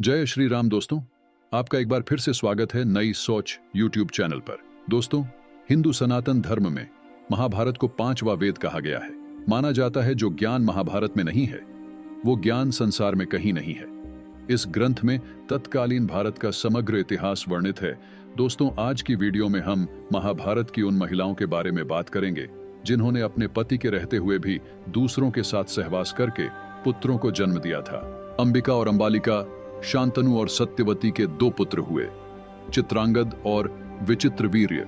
जय श्री राम दोस्तों, आपका एक बार फिर से स्वागत है नई सोच यूट्यूब चैनल पर। दोस्तों, हिंदू सनातन धर्म में महाभारत को 5वां वेद कहा गया है। माना जाता है जो ज्ञान महाभारत में नहीं है वो ज्ञान संसार में कहीं नहीं है। इस ग्रंथ में तत्कालीन भारत का समग्र इतिहास वर्णित है। दोस्तों, आज की वीडियो में हम महाभारत की उन महिलाओं के बारे में बात करेंगे जिन्होंने अपने पति के रहते हुए भी दूसरों के साथ सहवास करके पुत्रों को जन्म दिया था। अंबिका और अंबालिका, शांतनु और सत्यवती के 2 पुत्र हुए, चित्रांगद और विचित्रवीर्य।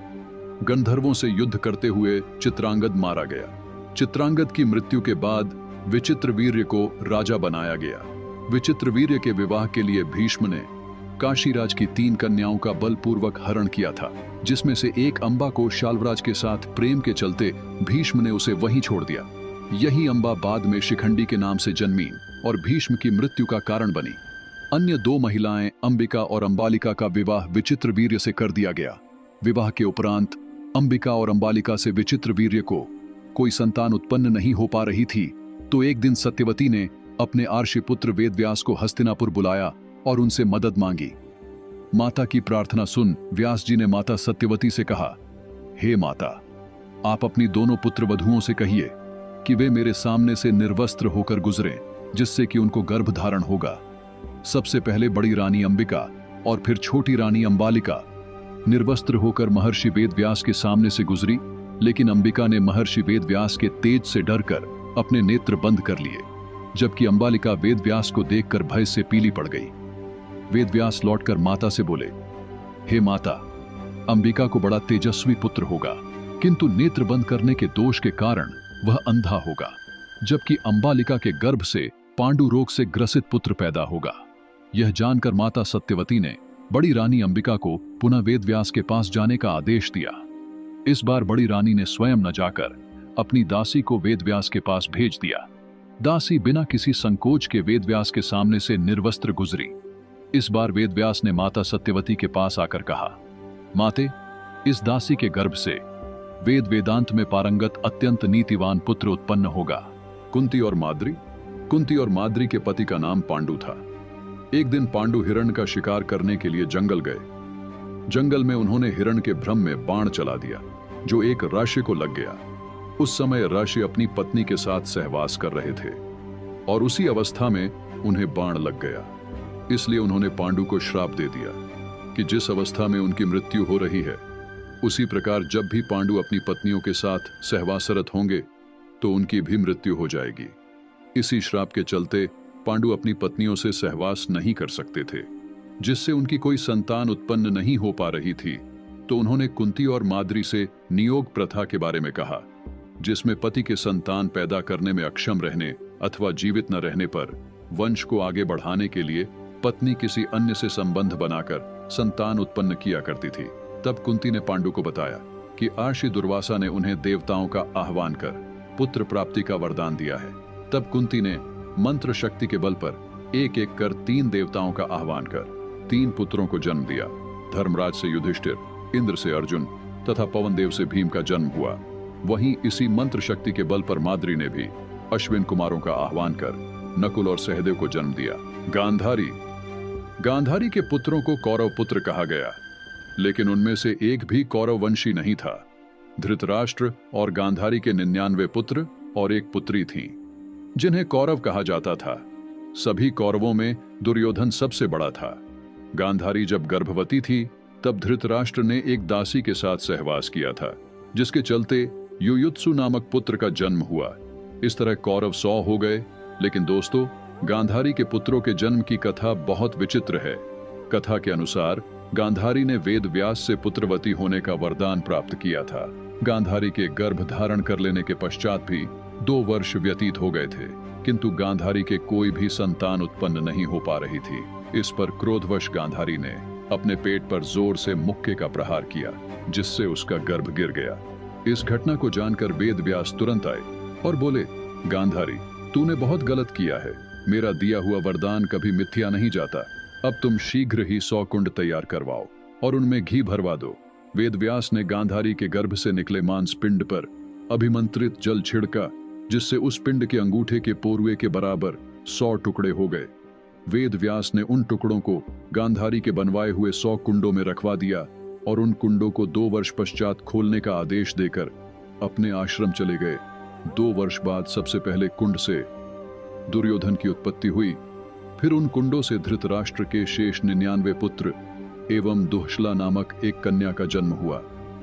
गंधर्वों से युद्ध करते हुए चित्रांगद मारा गया। चित्रांगद की मृत्यु के बाद विचित्रवीर्य को राजा बनाया गया। विचित्रवीर्य के विवाह के लिए भीष्म ने काशीराज की 3 कन्याओं का बलपूर्वक हरण किया था, जिसमें से एक अंबा को शाल्वराज के साथ प्रेम के चलते भीष्म ने उसे वहीं छोड़ दिया। यही अंबा बाद में शिखंडी के नाम से जन्मी और भीष्म की मृत्यु का कारण बनी। अन्य 2 महिलाएं अंबिका और अंबालिका का विवाह विचित्रवीर्य से कर दिया गया। विवाह के उपरांत अंबिका और अंबालिका से विचित्रवीर्य को कोई संतान उत्पन्न नहीं हो पा रही थी, तो एक दिन सत्यवती ने अपने आर्षि पुत्र वेदव्यास को हस्तिनापुर बुलाया और उनसे मदद मांगी। माता की प्रार्थना सुन व्यास जी ने माता सत्यवती से कहा, हे माता, आप अपनी दोनों पुत्र वधुओं से कहिए कि वे मेरे सामने से निर्वस्त्र होकर गुजरें, जिससे कि उनको गर्भ धारण होगा। सबसे पहले बड़ी रानी अंबिका और फिर छोटी रानी अंबालिका निर्वस्त्र होकर महर्षि वेदव्यास के सामने से गुजरी, लेकिन अंबिका ने महर्षि वेदव्यास के तेज से डरकर अपने नेत्र बंद कर लिए, जबकि अंबालिका वेदव्यास को देखकर भय से पीली पड़ गई। वेदव्यास लौटकर माता से बोले, हे माता, अंबिका को बड़ा तेजस्वी पुत्र होगा, किंतु नेत्र बंद करने के दोष के कारण वह अंधा होगा, जबकि अंबालिका के गर्भ से पांडु रोग से ग्रसित पुत्र पैदा होगा। यह जानकर माता सत्यवती ने बड़ी रानी अंबिका को पुनः वेदव्यास के पास जाने का आदेश दिया। इस बार बड़ी रानी ने स्वयं न जाकर अपनी दासी को वेदव्यास के पास भेज दिया। दासी बिना किसी संकोच के वेदव्यास के सामने से निर्वस्त्र गुजरी। इस बार वेदव्यास ने माता सत्यवती के पास आकर कहा, माते, इस दासी के गर्भ से वेद वेदांत में पारंगत अत्यंत नीतिवान पुत्र उत्पन्न होगा। कुंती और माद्री के पति का नाम पांडु था। एक दिन पांडु हिरण का शिकार करने के लिए जंगल गए। जंगल में उन्होंने हिरण के भ्रम में बाण चला दिया, जो एक राशि को लग गया। उस समय राशि अपनी पत्नी के साथ सहवास कर रहे थे और उसी अवस्था में उन्हें बाण लग गया। इसलिए उन्होंने पांडु को श्राप दे दिया कि जिस अवस्था में उनकी मृत्यु हो रही है, उसी प्रकार जब भी पांडु अपनी पत्नियों के साथ सहवासरत होंगे तो उनकी भी मृत्यु हो जाएगी। इसी श्राप के चलते पांडु अपनी पत्नियों से सहवास नहीं कर सकते थे, जिससे उनकी कोई संतान उत्पन्न नहीं हो पा रही थी। तो उन्होंने कुंती और माद्री से नियोग प्रथा के बारे में कहा, जिसमें पति के संतान पैदा करने में अक्षम रहने अथवा जीवित न रहने पर वंश को आगे बढ़ाने के लिए पत्नी किसी अन्य से संबंध बनाकर संतान उत्पन्न किया करती थी। तब कुंती ने पांडु को बताया कि आर्षि दुर्वासा ने उन्हें देवताओं का आह्वान कर पुत्र प्राप्ति का वरदान दिया है। तब कुंती ने मंत्र शक्ति के बल पर एक एक कर 3 देवताओं का आह्वान कर 3 पुत्रों को जन्म दिया। धर्मराज से युधिष्ठिर, इंद्र से अर्जुन तथा पवन देव से भीम का जन्म हुआ। वहीं इसी मंत्र शक्ति के बल पर माद्री ने भी अश्विन कुमारों का आह्वान कर नकुल और सहदेव को जन्म दिया। गांधारी के पुत्रों को कौरव पुत्र कहा गया, लेकिन उनमें से एक भी कौरव वंशी नहीं था। धृतराष्ट्र और गांधारी के 99 पुत्र और एक पुत्री थीं, जिन्हें कौरव कहा जाता था। सभी कौरवों में दुर्योधन सबसे बड़ा था। गांधारी जब गर्भवती थी तब धृतराष्ट्र ने एक दासी के साथ सहवास किया था, जिसके चलते युयुत्सु नामक पुत्र का जन्म हुआ। इस तरह कौरव 100 हो गए। लेकिन दोस्तों, गांधारी के पुत्रों के जन्म की कथा बहुत विचित्र है। कथा के अनुसार गांधारी ने वेद व्यास से पुत्रवती होने का वरदान प्राप्त किया था। गांधारी के गर्भ धारण कर लेने के पश्चात भी 2 वर्ष व्यतीत हो गए थे, किंतु गांधारी के कोई भी संतान उत्पन्न नहीं हो पा रही थी। इस पर क्रोधवश गांधारी ने अपने पेट पर जोर से मुक्के का प्रहार किया, जिससे उसका गर्भ गिर गया। इस घटना को जानकर वेदव्यास तुरंत आए और बोले, गांधारी, तूने बहुत गलत किया है। मेरा दिया हुआ वरदान कभी मिथ्या नहीं जाता। अब तुम शीघ्र ही 100 कुंड तैयार करवाओ और उनमें घी भरवा दो। वेदव्यास ने गांधारी के गर्भ से निकले मांस पिंड पर अभिमंत्रित जल छिड़का, जिससे उस पिंड के अंगूठे के पोरुए के बराबर 100 टुकड़े हो गए। वेद व्यास ने उन टुकड़ों को गांधारी के बनवाए हुए 100 कुंडों में रखवा दिया और उन कुंडों को 2 वर्ष पश्चात खोलने का आदेश देकर अपने आश्रम चले गए। 2 वर्ष बाद सबसे पहले कुंड से दुर्योधन की उत्पत्ति हुई, फिर उन कुंडों से धृतराष्ट्र के शेष 99 पुत्र एवं दुहशला नामक एक कन्या का जन्म हुआ।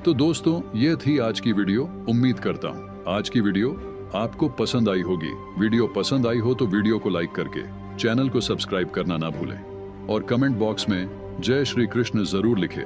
तो दोस्तों, यह थी आज की वीडियो। उम्मीद करता हूं आज की वीडियो आपको पसंद आई होगी। वीडियो पसंद आई हो तो वीडियो को लाइक करके चैनल को सब्सक्राइब करना ना भूलें और कमेंट बॉक्स में जय श्री कृष्ण जरूर लिखें।